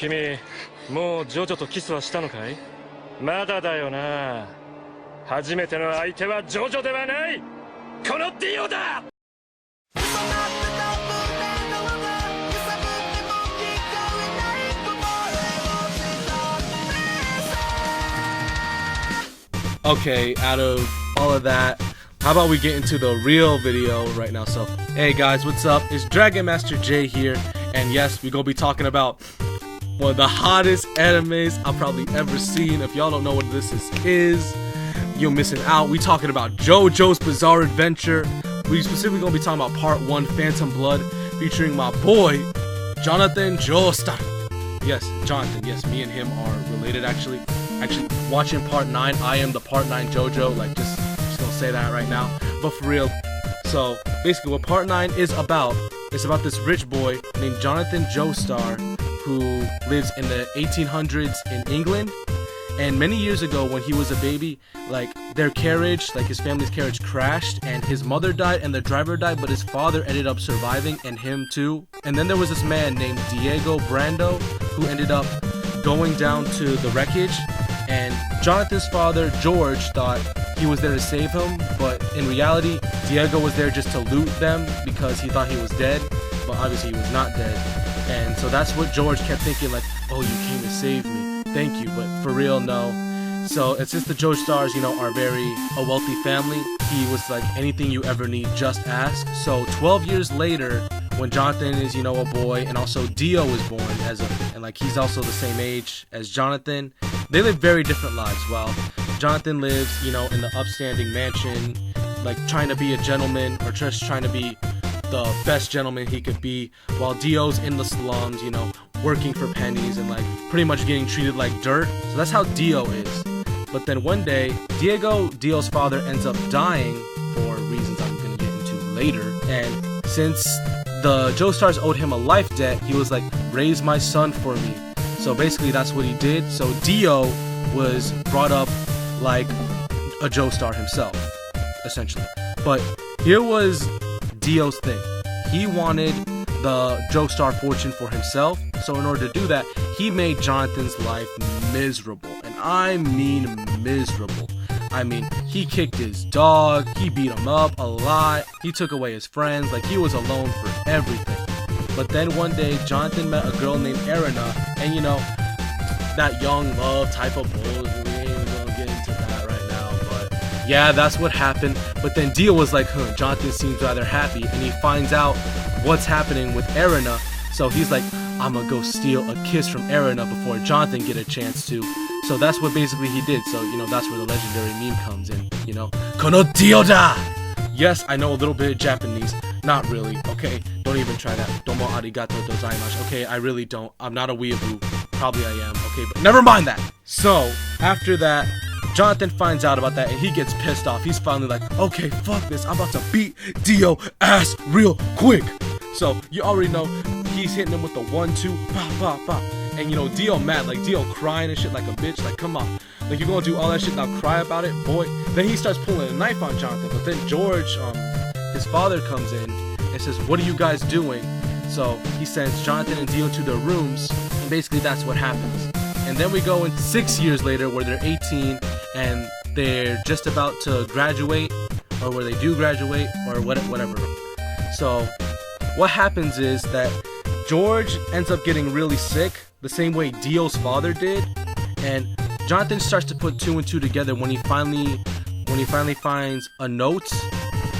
君、もうジョジョとキスはしたのかい？まだだよな。初めての相手はジョジョではない。このディオだ。Okay, out of all of that, how about we get into the real video right now? So, hey guys, what's up? It's Dragon Master J here, and yes, we're gonna be talking about one of the hottest animes I've probably ever seen. If y'all don't know what this is, you're missing out. We talking about JoJo's Bizarre Adventure. We specifically gonna be talking about Part 1, Phantom Blood, featuring my boy, Jonathan Joestar. Yes, Jonathan, yes, me and him are related actually. Watching Part 9, I am the Part 9 JoJo, like just gonna say that right now, but for real. So basically what Part 9 is about, it's about this rich boy named Jonathan Joestar who lives in the 1800s in England. And many years ago when he was a baby, like their carriage, like his family's carriage crashed and his mother died and the driver died, but his father ended up surviving and him too. And then there was this man named Diego Brando who ended up going down to the wreckage, and Jonathan's father, George, thought he was there to save him, but in reality, Diego was there just to loot them because he thought he was dead, but obviously he was not dead. And so that's what George kept thinking, like, oh, you came to save me, thank you, but for real, no. So it's just the Joestars, you know, are a wealthy family. He was like, anything you ever need, just ask. So 12 years later, when Jonathan is, you know, a boy, and also Dio is born and like he's also the same age as Jonathan, they live very different lives. While Jonathan lives, you know, in the upstanding mansion, like trying to be a gentleman or just trying to be the best gentleman he could be, while Dio's in the slums, you know, working for pennies and like pretty much getting treated like dirt. So that's how Dio is. But then one day, Dio's father, ends up dying for reasons I'm gonna get into later. And since the Joestars owed him a life debt, he was like, raise my son for me. So basically that's what he did. So Dio was brought up like a Joestar himself, essentially. But here was Dio's thing. He wanted the Joestar fortune for himself. So in order to do that, he made Jonathan's life miserable. And I mean miserable. I mean, he kicked his dog, he beat him up a lot, he took away his friends, like he was alone for everything. But then one day, Jonathan met a girl named Erina, and you know, that young love type of bullshit, we ain't even gonna get into that right now, but yeah, that's what happened. But then Dio was like, Jonathan seems rather happy, and he finds out what's happening with Erina, so he's like, I'm gonna go steal a kiss from Erina before Jonathan get a chance to. So that's what basically he did. So, you know, that's where the legendary meme comes in, you know. Kono Dio da! Yes, I know a little bit of Japanese. Not really, okay? Don't even try that. Domo arigato gozaimasu. Okay, I really don't. I'm not a weeaboo. Probably I am, okay? But never mind that. So, after that, Jonathan finds out about that and he gets pissed off. He's finally like, okay, fuck this. I'm about to beat Dio ass real quick. So, you already know, he's hitting him with the 1-2, pop, pop, pop. And you know, Dio mad, like Dio crying and shit like a bitch, like come on. Like you're gonna do all that shit, now cry about it, boy. Then he starts pulling a knife on Jonathan, but then George, his father comes in and says, what are you guys doing? So he sends Jonathan and Dio to their rooms, and basically that's what happens. And then we go in 6 years later where they're 18 and they're just about to graduate, or where they do graduate, or whatever. So what happens is that George ends up getting really sick, the same way Dio's father did, and Jonathan starts to put 2 and 2 together when he finally finds a note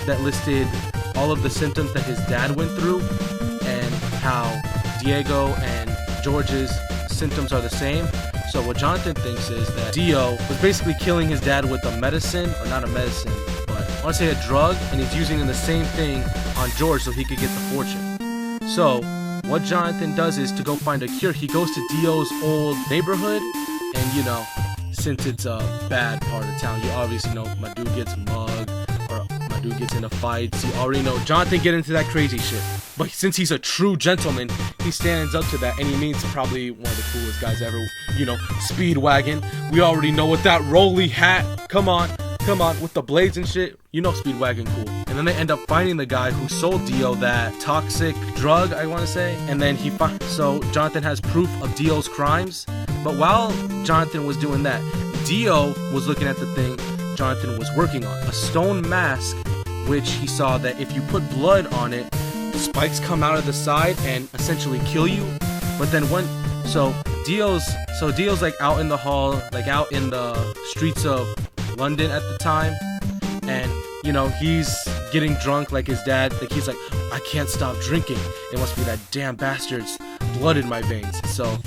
that listed all of the symptoms that his dad went through, and how Diego and George's symptoms are the same. So what Jonathan thinks is that Dio was basically killing his dad with a medicine, or not a medicine, but I want to say a drug, and he's using the same thing on George so he could get the fortune. So what Jonathan does is to go find a cure. He goes to Dio's old neighborhood, and you know, since it's a bad part of town, you obviously know my dude gets mugged, or my dude gets into fights. You already know Jonathan get into that crazy shit. But since he's a true gentleman, he stands up to that, and he meets probably one of the coolest guys ever, you know, Speedwagon. We already know with that rolly hat. Come on, with the blades and shit. You know Speedwagon cool. and then they end up finding the guy who sold Dio that toxic drug, I want to say. And then so Jonathan has proof of Dio's crimes. But while Jonathan was doing that, Dio was looking at the thing Jonathan was working on, a stone mask, which he saw that if you put blood on it, spikes come out of the side and essentially kill you. But then Dio's like out in the hall, like out in the streets of London at the time, and you know, he's getting drunk like his dad. Like he's like, I can't stop drinking. It must be that damn bastard's blood in my veins. So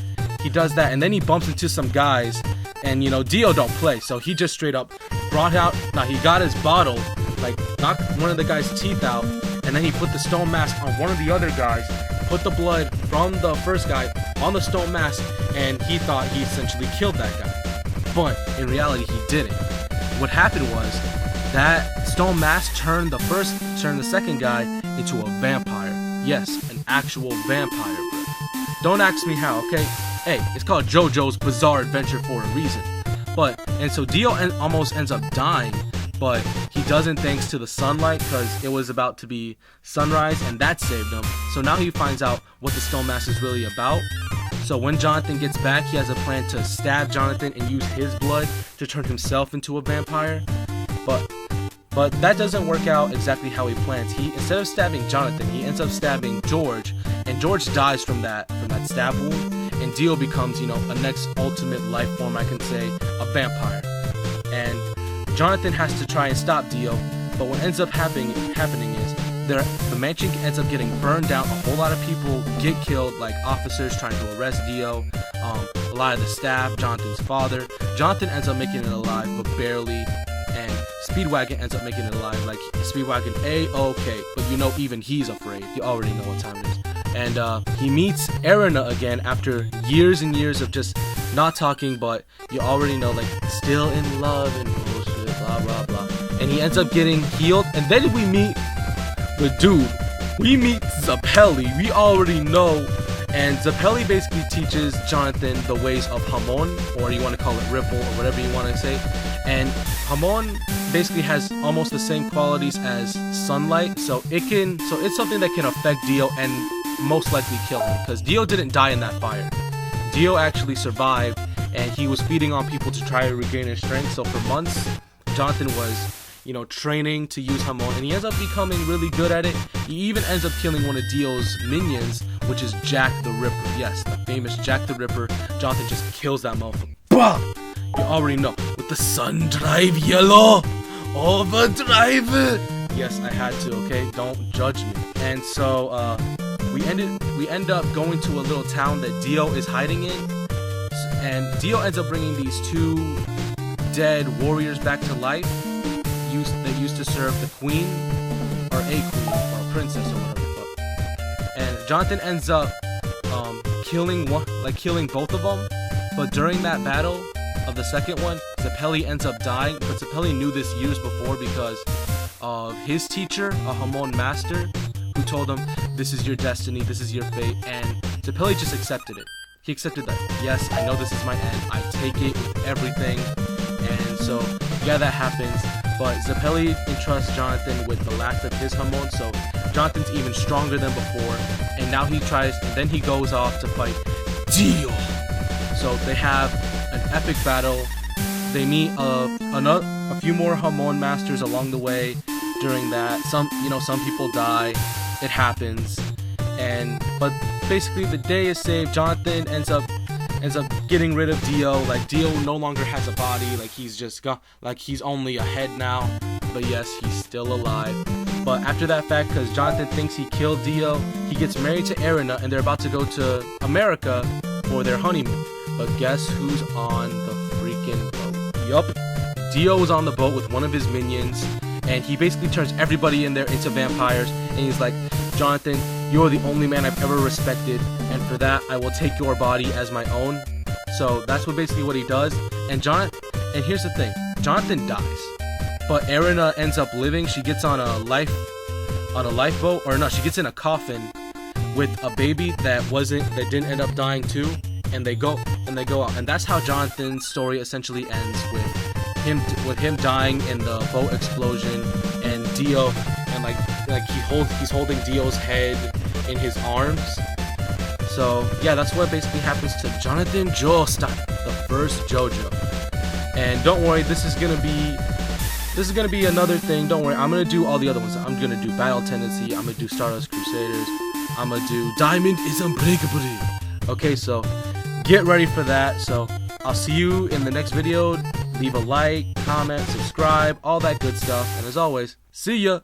he does that, and then he bumps into some guys, and you know, Dio don't play, so he just straight up he got his bottle, like knocked one of the guy's teeth out, and then he put the stone mask on one of the other guys, put the blood from the first guy on the stone mask, and he thought he essentially killed that guy. But in reality, he didn't. What happened was that stone mask turned the second guy into a vampire. Yes, an actual vampire, bro. Don't ask me how, okay? Hey, it's called Jojo's Bizarre Adventure for a reason. And so Dio almost ends up dying, but he doesn't thanks to the sunlight, because it was about to be sunrise, and that saved him. So now he finds out what the stone mask is really about. So when Jonathan gets back, he has a plan to stab Jonathan and use his blood to turn himself into a vampire. But that doesn't work out exactly how he plans. Instead of stabbing Jonathan, he ends up stabbing George, and George dies from that stab wound. And Dio becomes, you know, a next ultimate life form, I can say, a vampire. And Jonathan has to try and stop Dio, but what ends up happening is the mansion ends up getting burned down. A whole lot of people get killed, like officers trying to arrest Dio, a lot of the staff, Jonathan's father. Jonathan ends up making it alive, but barely, and Speedwagon ends up making it alive. Like, Speedwagon A-okay, but you know, even he's afraid. You already know what time it is. And he meets Erina again after years and years of just not talking, but you already know, like, still in love and bullshit, blah, blah, blah. And he ends up getting healed, and then we meet the dude. We meet Zeppeli. We already know. And Zeppeli basically teaches Jonathan the ways of Hamon, or you want to call it Ripple, or whatever you want to say. And Hamon basically has almost the same qualities as sunlight, so it's something that can affect Dio and most likely kill him, because Dio didn't die in that fire. Dio actually survived, and he was feeding on people to try to regain his strength. So for months, Jonathan was, you know, training to use Hamon, and he ends up becoming really good at it. He even ends up killing one of Dio's minions, which is Jack the Ripper. Yes, the famous Jack the Ripper. Jonathan just kills that motherfucker. Bah! You already know, with the sun drive yellow, overdrive. Yes, I had to, okay? Don't judge me. And so, we end up going to a little town that Dio is hiding in, and Dio ends up bringing these two dead warriors back to life. They used to serve the queen, or a queen, or a princess, or whatever the fuck. And Jonathan ends up killing both of them. But during that battle of the second one, Zeppeli ends up dying. But Zeppeli knew this years before because of his teacher, a Hamon master, who told him, this is your destiny, this is your fate. And Zeppeli just accepted it. He accepted that, yes, I know this is my end, I take it with everything. And so, yeah, that happens. But Zeppeli entrusts Jonathan with the last of his Hamon, so Jonathan's even stronger than before. And now then he goes off to fight Dio. So they have an epic battle. They meet a few more Hamon masters along the way. During that, some people die. It happens. But basically the day is saved. Jonathan ends up getting rid of Dio. Like, Dio no longer has a body. Like, he's only a head now. But yes, he's still alive. But after that fact, because Jonathan thinks he killed Dio, he gets married to Erina, and they're about to go to America for their honeymoon. But guess who's on the freaking boat? Yup, Dio was on the boat with one of his minions, and he basically turns everybody in there into vampires. And he's like, Jonathan, you're the only man I've ever respected, and for that, I will take your body as my own. So that's basically what he does. And here's the thing, Jonathan dies, but Erina ends up living. She gets on a lifeboat, or no, she gets in a coffin with a baby that didn't end up dying too, and they go out. And that's how Jonathan's story essentially ends, with him dying in the boat explosion, and Dio and and like he's holding Dio's head in his arms. So yeah, that's what basically happens to Jonathan Joestar, the first Jojo. And don't worry, this is gonna be another thing. Don't worry, I'm gonna do all the other ones. I'm gonna do Battle Tendency, I'm gonna do Stardust Crusaders, I'm gonna do Diamond is Unbreakable. Okay, so get ready for that. So I'll see you in the next video. Leave a like, comment, subscribe, all that good stuff. And as always, see ya!